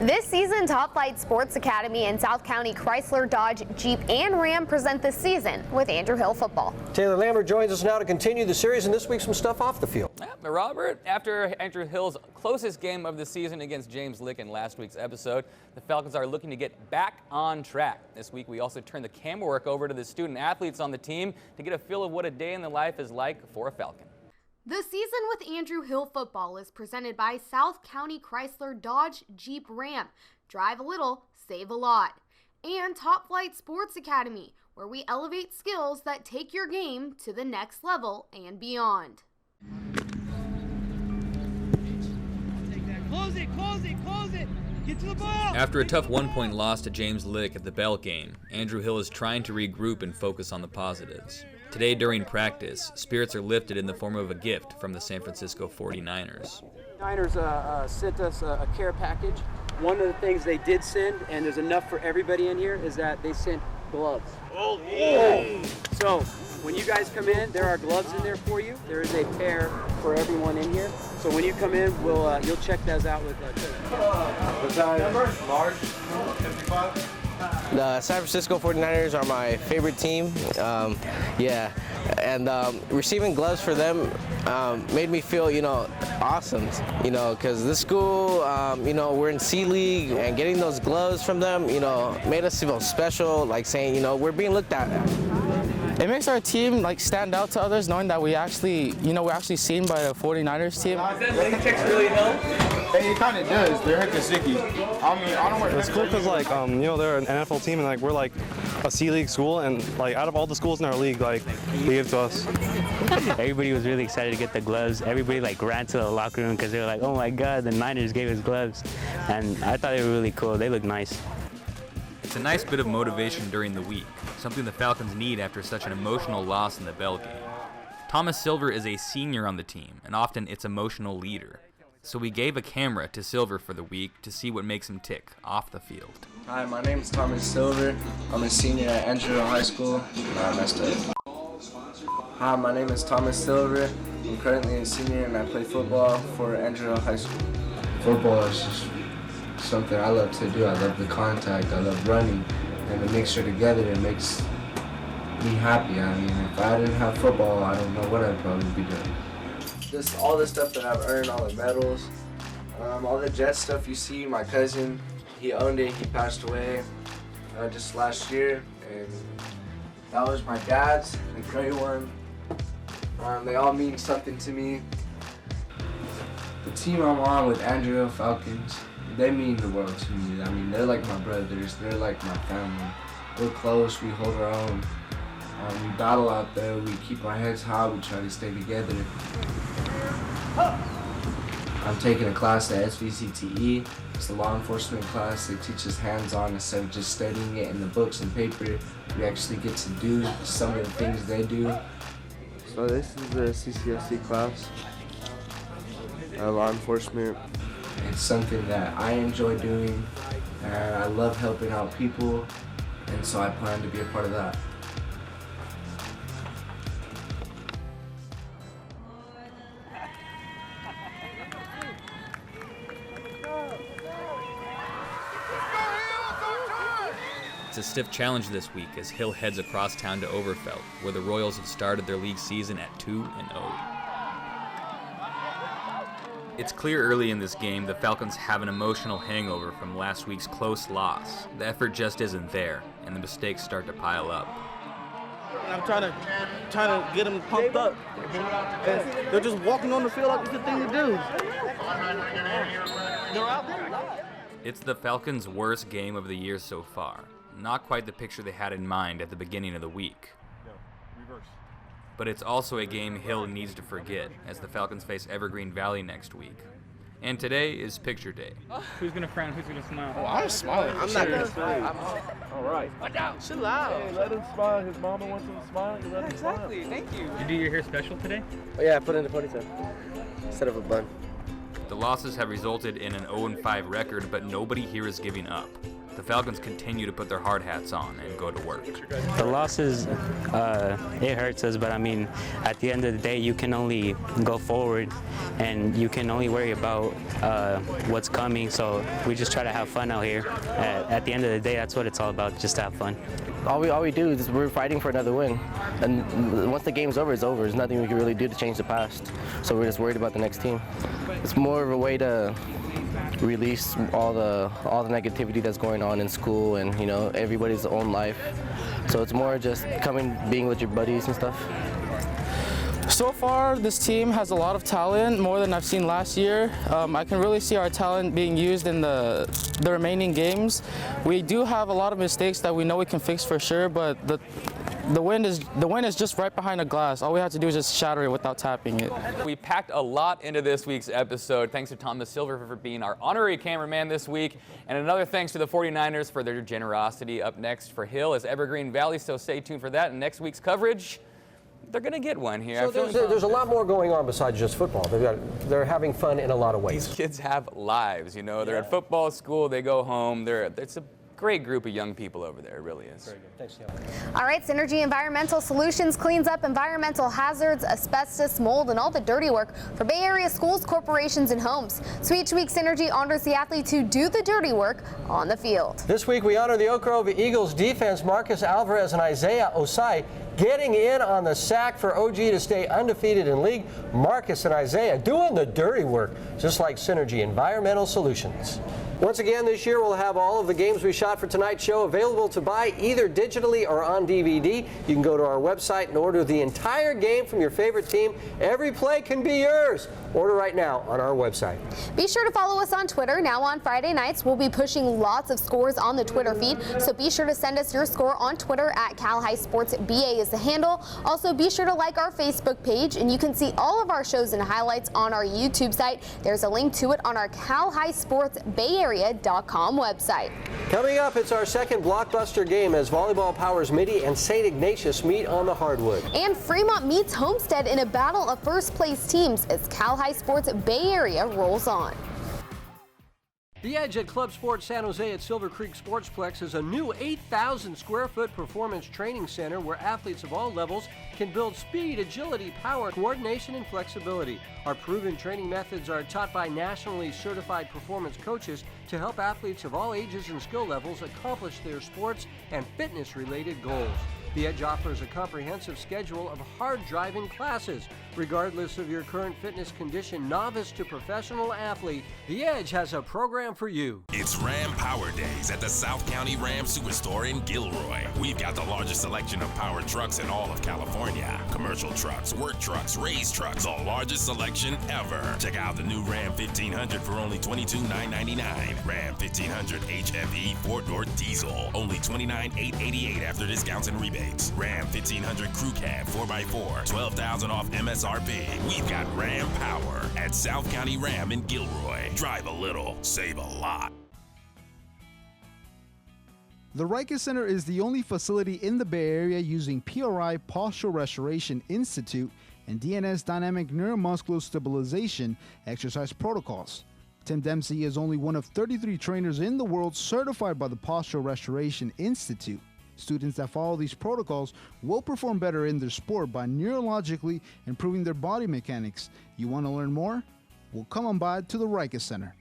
This season, Top Flight Sports Academy and South County Chrysler, Dodge, Jeep, and Ram present this season with Andrew Hill football. Taylor Lambert joins us now to continue the series, and this week some stuff off the field. Robert, after Andrew Hill's closest game of the season against James Lick in last week's episode, the Falcons are looking to get back on track. This week we also turn the camera work over to the student athletes on the team to get a feel of what a day in the life is like for a Falcon. The season with Andrew Hill football is presented by South County Chrysler, Dodge, Jeep, Ram. Drive a little, save a lot. And Top Flight Sports Academy, where we elevate skills that take your game to the next level and beyond. Close it, close it, close it. Get to the ball. After a tough 1-point loss to James Lick at the Bell game, Andrew Hill is trying to regroup and focus on the positives. Today during practice, spirits are lifted in the form of a gift from the San Francisco 49ers. Niners sent us a care package. One of the things they did send, and there's enough for everybody in here, is that they sent gloves. Oh, yeah. So when you guys come in, there are gloves in there for you. There is a pair for everyone in here. So when you come in, you'll check those out with Coach. What size? Large? 55? The San Francisco 49ers are my favorite team. Receiving gloves for them made me feel, awesome, because this school, we're in C-League, and getting those gloves from them, made us feel special, like saying, we're being looked at. It makes our team stand out to others, knowing that we're actually seen by the 49ers team. Does that leg checks really help? It kind of does. They're heckin' sticky. I don't wear. It's cool because they're an NFL team, and we're a C-League school, and out of all the schools in our league, they give to us. Everybody was really excited to get the gloves. Everybody ran to the locker room because they were like, "Oh my God, the Niners gave us gloves," and I thought they were really cool. They looked nice. It's a nice bit of motivation during the week, something the Falcons need after such an emotional loss in the Bell game. Thomas Silver is a senior on the team, and often its emotional leader. So we gave a camera to Silver for the week to see what makes him tick off the field. Hi, my name is Thomas Silver. I'm a senior at Andrew Hill High School. No, I messed up. Hi, my name is Thomas Silver. I'm currently a senior and I play football for Andrew Hill High School. Football is just something I love to do. I love the contact. I love running. and the mixture together, it makes me happy. I mean, if I didn't have football, I don't know what I'd probably be doing. Just all the stuff that I've earned, all the medals, all the jet stuff you see. My cousin, he owned it. He passed away just last year, and that was my dad's, the gray one. They all mean something to me. The team I'm on with Andrew Hill Falcons, they mean the world to me. I mean, they're like my brothers. They're like my family. We're close. We hold our own. We battle out there. We keep our heads high. We try to stay together. I'm taking a class at SVCTE. It's a law enforcement class. They teach us hands-on instead of just studying it in the books and paper. We actually get to do some of the things they do. So this is the CCSC class, law enforcement. It's something that I enjoy doing, and I love helping out people, and so I plan to be a part of that. It's a stiff challenge this week as Hill heads across town to Overfelt, where the Royals have started their league season at 2-0. It's clear early in this game the Falcons have an emotional hangover from last week's close loss. The effort just isn't there, and the mistakes start to pile up. I'm trying to get them pumped up. They're just walking on the field like it's the thing to do. They're out there. It's the Falcons' worst game of the year so far. Not quite the picture they had in mind at the beginning of the week. But it's also a game Hill needs to forget as the Falcons face Evergreen Valley next week. And today is picture day. Who's going to frown? Who's going to smile? Oh, I'm smiling. I'm not going to smile. All right. Chill out. Hey, let him smile. His mama wants him to smile. You let him Exactly. Thank you. Did you do your hair special today? Oh, yeah, I put it in a ponytail instead of a bun. The losses have resulted in an 0-5 record, but nobody here is giving up. The Falcons continue to put their hard hats on and go to work. The losses, it hurts us, but I mean, at the end of the day, you can only go forward and you can only worry about what's coming. So we just try to have fun out here. At the end of the day, that's what it's all about, just to have fun. All we do is we're fighting for another win. And once the game's over, it's over. There's nothing we can really do to change the past. So we're just worried about the next team. It's more of a way to release all the negativity that's going on in school and, you know, everybody's own life. So it's more just being with your buddies and stuff. So far, this team has a lot of talent, more than I've seen last year. I can really see our talent being used in the remaining games. We do have a lot of mistakes that we know we can fix for sure, but the wind is just right behind the glass. All we have to do is just shatter it without tapping it. We packed a lot into this week's episode. Thanks to Thomas Silver for being our honorary cameraman this week. And another thanks to the 49ers for their generosity. Up next for Hill is Evergreen Valley, so stay tuned for that. And next week's coverage, they're going to get one here. So there's a lot more going on besides just football. They're having fun in a lot of ways. These kids have lives, you know. They're at football school, they go home. It's a great group of young people over there, it really is. Very good. Thanks, Neil. All right, Synergy Environmental Solutions cleans up environmental hazards, asbestos, mold, and all the dirty work for Bay Area schools, corporations, and homes. So each week, Synergy honors the athletes who do the dirty work on the field. This week, we honor the Oak Grove Eagles defense, Marcus Alvarez and Isaiah Osai, getting in on the sack for OG to stay undefeated in league. Marcus and Isaiah doing the dirty work, just like Synergy Environmental Solutions. Once again, this year we'll have all of the games we shot for tonight's show available to buy either digitally or on DVD. You can go to our website and order the entire game from your favorite team. Every play can be yours. Order right now on our website. Be sure to follow us on Twitter. Now on Friday nights, we'll be pushing lots of scores on the Twitter feed. So be sure to send us your score on Twitter at Cal High Sports BA is the handle. Also, be sure to like our Facebook page, and you can see all of our shows and highlights on our YouTube site. There's a link to it on our CalHighSportsBayArea.com website. Coming up, it's our second blockbuster game as Volleyball Powers Mitty and St. Ignatius meet on the hardwood. And Fremont meets Homestead in a battle of first-place teams as Cal High Sports Bay Area rolls on. The Edge at Club Sports San Jose at Silver Creek Sportsplex is a new 8,000 square foot performance training center where athletes of all levels can build speed, agility, power, coordination, and flexibility. Our proven training methods are taught by nationally certified performance coaches to help athletes of all ages and skill levels accomplish their sports and fitness-related goals. The Edge offers a comprehensive schedule of hard-driving classes. Regardless of your current fitness condition, novice to professional athlete, The Edge has a program for you. It's Ram Power Days at the South County Ram Superstore in Gilroy. We've got the largest selection of power trucks in all of California. Commercial trucks, work trucks, race trucks, the largest selection ever. Check out the new Ram 1500 for only $22,999. Ram 1500 HFE 4-door diesel, only $29,888 after discounts and rebates. Ram 1500 Crew Cab 4x4, $12,000 off MSRP. We've got Ram Power at South County Ram in Gilroy. Drive a little, save a lot. The Riker Center is the only facility in the Bay Area using PRI Postural Restoration Institute and DNS Dynamic Neuromuscular Stabilization exercise protocols. Tim Dempsey is only one of 33 trainers in the world certified by the Postural Restoration Institute. Students that follow these protocols will perform better in their sport by neurologically improving their body mechanics. You want to learn more? Well, come on by to the Riker Center.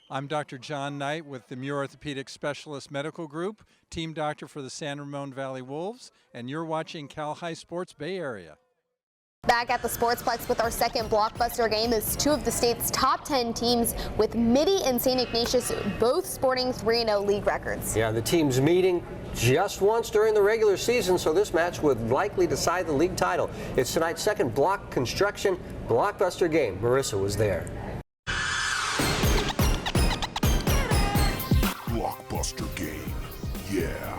I'm Dr. John Knight with the Muir Orthopedic Specialist Medical Group, team doctor for the San Ramon Valley Wolves, and you're watching Cal High Sports Bay Area. Back at the Sportsplex with our second blockbuster game is two of the state's top 10 teams, with Mitty and St. Ignatius both sporting 3-0 league records. Yeah, the teams meeting just once during the regular season, so this match would likely decide the league title. It's tonight's second block construction blockbuster game. Marissa was there. Blockbuster game, yeah.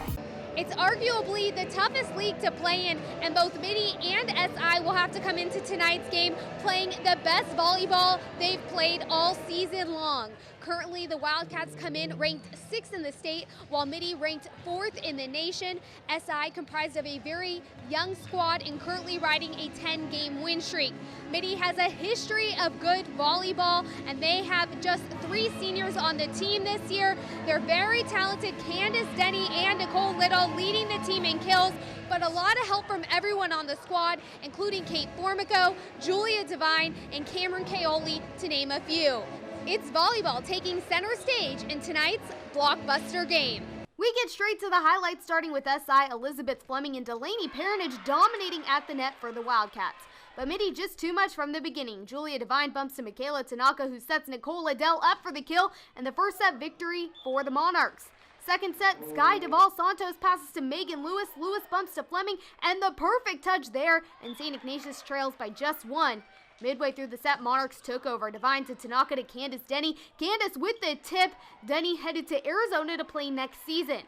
It's arguably the toughest league to play in, and both Mitty and SI will have to come into tonight's game playing the best volleyball they've played all season long. Currently, the Wildcats come in ranked 6th in the state, while Mitty ranked 4th in the nation. SI comprised of a very young squad and currently riding a 10-game win streak. Mitty has a history of good volleyball, and they have just 3 seniors on the team this year. They're very talented. Candace Denny and Nicole Little leading the team in kills, but a lot of help from everyone on the squad, including Kate Formico, Julia Devine, and Cameron Kaoli, to name a few. It's volleyball taking center stage in tonight's blockbuster game. We get straight to the highlights, starting with SI. Elizabeth Fleming and Delaney Parenage dominating at the net for the Wildcats. But Mitty just too much from the beginning. Julia Devine bumps to Michaela Tanaka, who sets Nicole Liddell up for the kill, and the first set victory for the Monarchs. Second set, Sky Duvall Santos passes to Megan Lewis. Lewis bumps to Fleming, and the perfect touch there, and St. Ignatius trails by just 1. Midway through the set, Monarchs took over. Devine to Tanaka to Candace Denny. Candace with the tip. Denny headed to Arizona to play next season.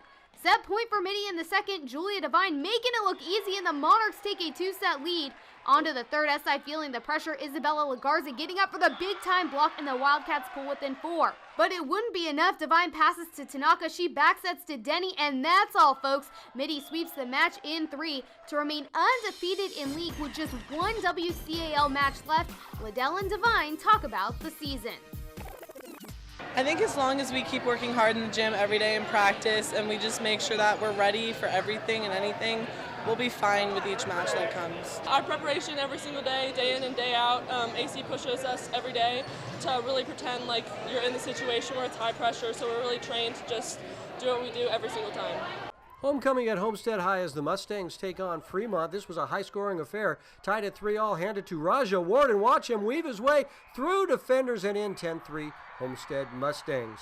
Set point for Mitty in the second. Julia Devine making it look easy, and the Monarchs take a 2-set lead. On to the third, SI feeling the pressure. Isabella Lagarza getting up for the big-time block, and the Wildcats pull within 4. But it wouldn't be enough. Devine passes to Tanaka. She backsets to Denny, and that's all, folks. Mitty sweeps the match in 3 to remain undefeated in league with just 1 WCAL match left. Liddell and Devine talk about the season. I think as long as we keep working hard in the gym every day in practice, and we just make sure that we're ready for everything and anything, we'll be fine with each match that comes. Our preparation every single day in and day out, AC pushes us every day to really pretend like you're in the situation where it's high pressure, so we're really trained to just do what we do every single time. Homecoming at Homestead High as the Mustangs take on Fremont. This was a high-scoring affair, tied at 3-all, handed to Raja Ward, and watch him weave his way through defenders and in 10-3 Homestead Mustangs.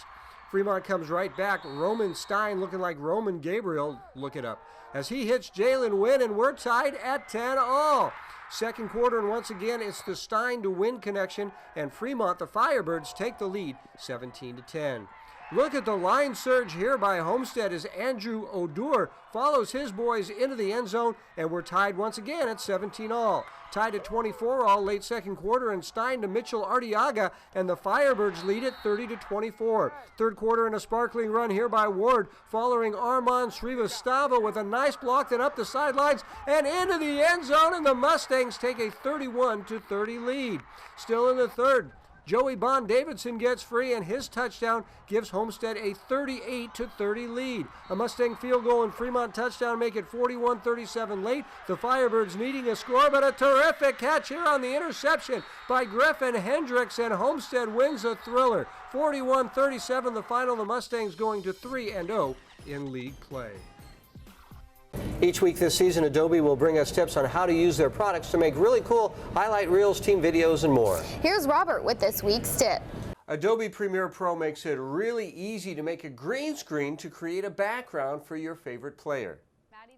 Fremont comes right back. Roman Stein looking like Roman Gabriel. Look it up. As he hits Jalen Wynn, and we're tied at 10-all. Second quarter, and once again, it's the Stein to Wynn connection, and Fremont, the Firebirds, take the lead 17-10. Look at the line surge here by Homestead as Andrew Odur follows his boys into the end zone, and we're tied once again at 17-all. Tied at 24-all late second quarter, and Stein to Mitchell Arteaga, and the Firebirds lead it 30-24. Third quarter, and a sparkling run here by Ward, following Armand Srivastava with a nice block, then up the sidelines and into the end zone, and the Mustangs take a 31-30 lead. Still in the third, Joey Bond Davidson gets free, and his touchdown gives Homestead a 38-30 lead. A Mustang field goal and Fremont touchdown make it 41-37 late. The Firebirds needing a score, but a terrific catch here on the interception by Griffin Hendricks, and Homestead wins a thriller. 41-37 the final. The Mustangs going to 3-0 in league play. Each week this season, Adobe will bring us tips on how to use their products to make really cool highlight reels, team videos, and more. Here's Robert with this week's tip. Adobe Premiere Pro makes it really easy to make a green screen to create a background for your favorite player.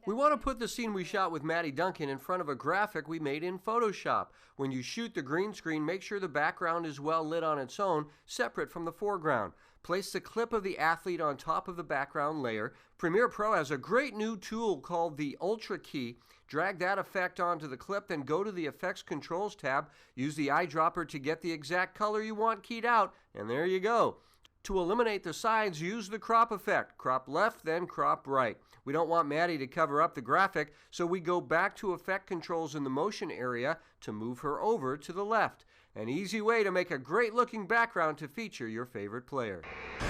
We want to put the scene we shot with Maddie Duncan in front of a graphic we made in Photoshop. When you shoot the green screen, make sure the background is well lit on its own, separate from the foreground. Place the clip of the athlete on top of the background layer. Premiere Pro has a great new tool called the Ultra Key. Drag that effect onto the clip, then go to the Effects Controls tab. Use the eyedropper to get the exact color you want keyed out, and there you go. To eliminate the sides, use the crop effect. Crop left, then crop right. We don't want Maddie to cover up the graphic, so we go back to Effect Controls in the motion area to move her over to the left. An easy way to make a great-looking background to feature your favorite player.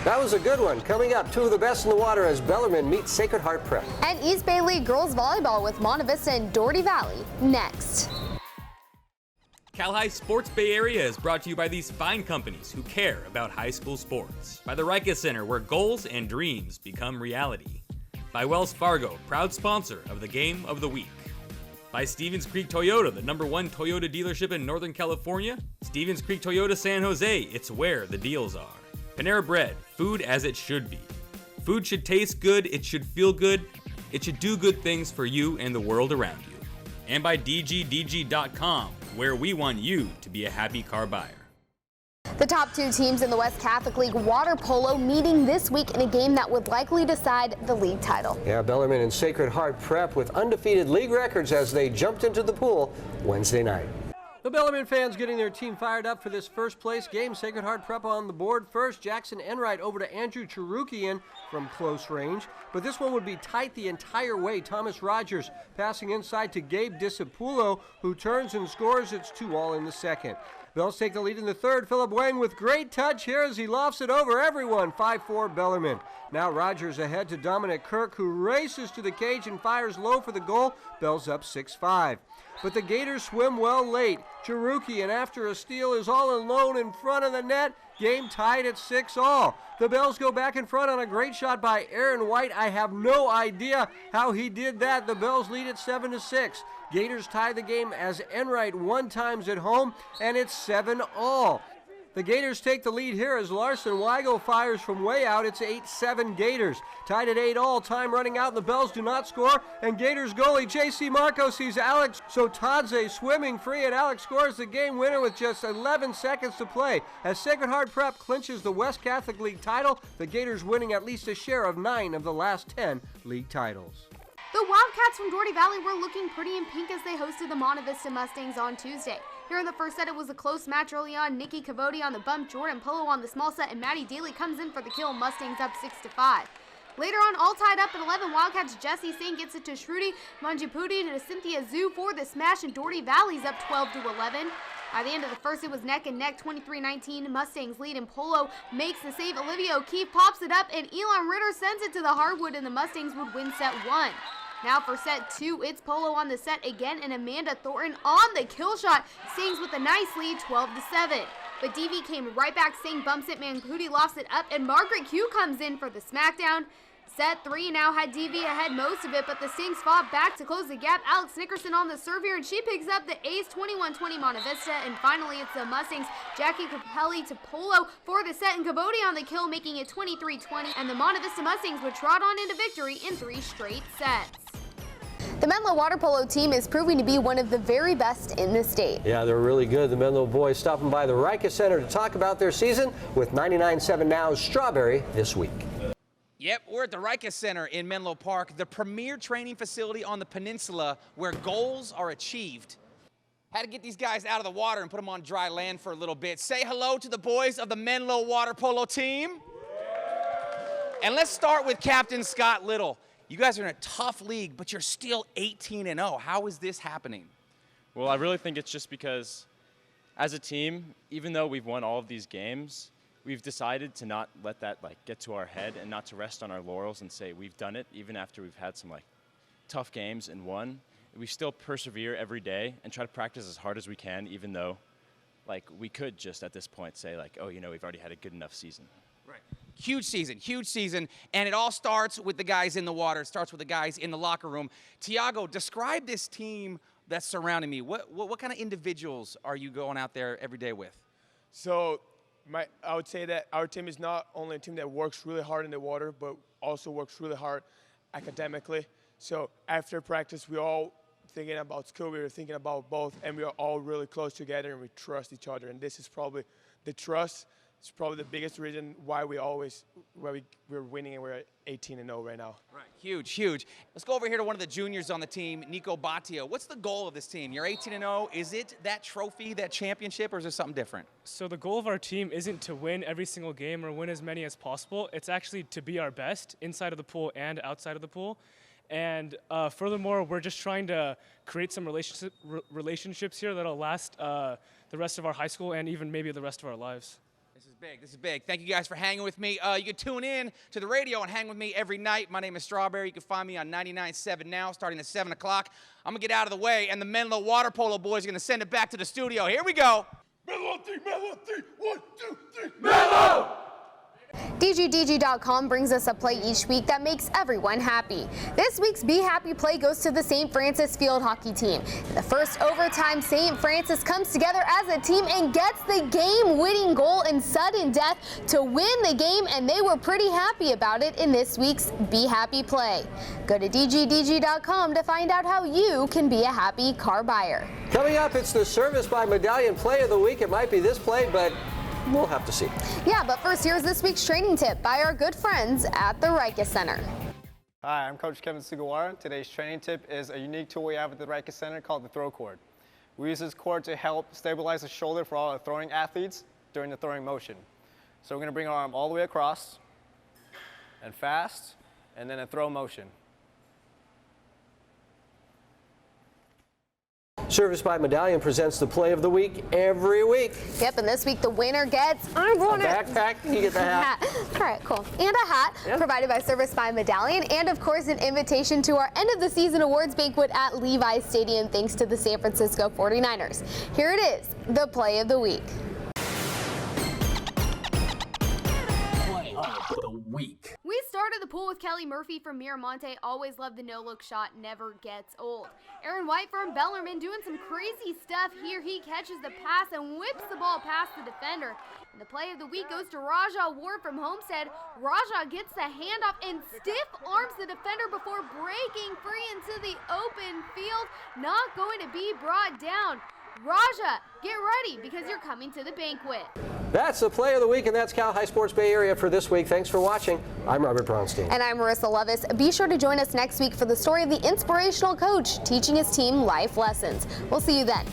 That was a good one. Coming up, two of the best in the water as Bellarmine meets Sacred Heart Prep. And East Bay League girls volleyball with Monte Vista and Doherty Valley next. Cal High Sports Bay Area is brought to you by these fine companies who care about high school sports. By the Rica Center, where goals and dreams become reality. By Wells Fargo, proud sponsor of the Game of the Week. By Stevens Creek Toyota, the #1 Toyota dealership in Northern California. Stevens Creek Toyota San Jose, it's where the deals are. Panera Bread, food as it should be. Food should taste good, it should feel good, it should do good things for you and the world around you. And by DGDG.com, where we want you to be a happy car buyer. The top two teams in the West Catholic League water polo meeting this week in a game that would likely decide the league title. Yeah, Bellarmine and Sacred Heart Prep with undefeated league records as they jumped into the pool Wednesday night. The Bellarmine fans getting their team fired up for this first place game. Sacred Heart Prep on the board first. Jackson Enright over to Andrew Cherukian from close range. But this one would be tight the entire way. Thomas Rogers passing inside to Gabe Disapulo, who turns and scores. It's 2-all in the second. Bells take the lead in the third. Philip Wang with great touch here as he lofts it over everyone. 5-4 Bellarmine. Now Rogers ahead to Dominic Kirk, who races to the cage and fires low for the goal. Bells up 6-5. But the Gators swim well late. Cherukian, after a steal, is all alone in front of the net. Game tied at 6-all. The Bells go back in front on a great shot by Aaron White. I have no idea how he did that. The Bells lead at 7-6. Gators tie the game as Enright 1 times at home, and it's 7-all. The Gators take the lead here as Larson Weigel fires from way out. It's 8-7 Gators. Tied at 8-all, time running out, and the Bells do not score. And Gators goalie J.C. Marco sees Alex Sotadze swimming free, and Alex scores the game winner with just 11 seconds to play. As Sacred Heart Prep clinches the West Catholic League title, the Gators winning at least a share of 9 of the last 10 league titles. The Wildcats from Doherty Valley were looking pretty in pink as they hosted the Monte Vista Mustangs on Tuesday. Here in the first set, it was a close match early on. Nikki Cavodi on the bump, Jordan Polo on the small set, and Maddie Daly comes in for the kill. Mustangs up 6-5. Later on, all tied up at 11, Wildcats Jesse Singh gets it to Shruti Manjapudi to Cynthia Zhu for the smash, and Doherty Valley's up 12-11. By the end of the first, it was neck and neck, 23-19. Mustangs lead, and Polo makes the save. Olivia O'Keefe pops it up, and Elon Ritter sends it to the hardwood, and the Mustangs would win set 1. Now for set 2, it's Polo on the set again, and Amanda Thornton on the kill shot sings with a nice lead, 12-7. But DV came right back, Singh bumps it, Mancuti lofts it up, and Margaret Q comes in for the smackdown. Set 3 now had DV ahead most of it, but the Stings fought back to close the gap. Alex Nickerson on the serve here, and she picks up the ace, 21-20 Monte Vista. And finally, it's the Mustangs, Jackie Capelli to Polo for the set, and Cavodi on the kill, making it 23-20. And the Monte Vista Mustangs would trot on into victory in 3 straight sets. The Menlo water polo team is proving to be one of the very best in the state. Yeah, they're really good. The Menlo boys stopping by the Rica Center to talk about their season with 99.7 Now's Strawberry this week. Yep, we're at the Rica Center in Menlo Park, the premier training facility on the peninsula where goals are achieved. Had to get these guys out of the water and put them on dry land for a little bit. Say hello to the boys of the Menlo water polo team. And let's start with Captain Scott Little. You guys are in a tough league, but you're still 18-0. How is this happening? Well, I really think it's just because As a team, even though we've won all of these games, we've decided to not let that get to our head and not to rest on our laurels and say we've done it even after we've had some tough games and won. We still persevere every day and try to practice as hard as we can, even though we could just at this point say oh, we've already had a good enough season. Right. Huge season, and it all starts with the guys in the water. It starts with the guys in the locker room. Tiago, describe this team that's surrounding me. What kind of individuals are you going out there every day with? So I would say that our team is not only a team that works really hard in the water, but also works really hard academically. So after practice, we're all thinking about school, we're thinking about both, and we are all really close together and we trust each other. And this is probably the trust. It's probably the biggest reason why we're winning and we're at 18-0 right now. Right, huge. Let's go over here to one of the juniors on the team, Nico Battio. What's the goal of this team? You're 18-0. Is it that trophy, that championship, or is there something different? So the goal of our team isn't to win every single game or win as many as possible. It's actually to be our best inside of the pool and outside of the pool. And furthermore, we're just trying to create some relationships here that'll last the rest of our high school and even maybe the rest of our lives. This is big. Thank you guys for hanging with me. You can tune in to the radio and hang with me every night. My name is Strawberry. You can find me on 99.7 now, starting at 7 o'clock. I'm going to get out of the way, and the Menlo Water Polo boys are going to send it back to the studio. Here we go. Menlo 3, 1, 2, 3, Menlo! DGDG.com brings us a play each week that makes everyone happy. This week's Be Happy play goes to the St. Francis field hockey team. In the first overtime, St. Francis comes together as a team and gets the game-winning goal in sudden death to win the game, and they were pretty happy about it in this week's Be Happy play. Go to DGDG.com to find out how you can be a happy car buyer. Coming up, it's the Service by Medallion play of the week. It might be this play, but we'll have to see. Yeah, but first, here's this week's training tip by our good friends at the Rikus Center. Hi, I'm Coach Kevin Sugawara. Today's training tip is a unique tool we have at the Rikus Center called the throw cord. We use this cord to help stabilize the shoulder for all our throwing athletes during the throwing motion. So we're going to bring our arm all the way across and fast, and then a throw motion. Service by Medallion presents the play of the week every week. Yep, and this week the winner gets a backpack. You get the hat. All right, cool. And a hat provided by Service by Medallion, and of course an invitation to our end of the season awards banquet at Levi's Stadium thanks to the San Francisco 49ers. Here it is, the play of the week. Play of the week. We started the pool with Kelly Murphy from Miramonte. Always love the no-look shot, never gets old. Aaron White from Bellarmine doing some crazy stuff here. He catches the pass and whips the ball past the defender. And the play of the week goes to Raja Ward from Homestead. Raja gets the handoff and stiff arms the defender before breaking free into the open field. Not going to be brought down. Raja, get ready because you're coming to the banquet. That's the play of the week, and that's Cal High Sports Bay Area for this week. Thanks for watching. I'm Robert Bronstein. And I'm Marissa Levis. Be sure to join us next week for the story of the inspirational coach teaching his team life lessons. We'll see you then.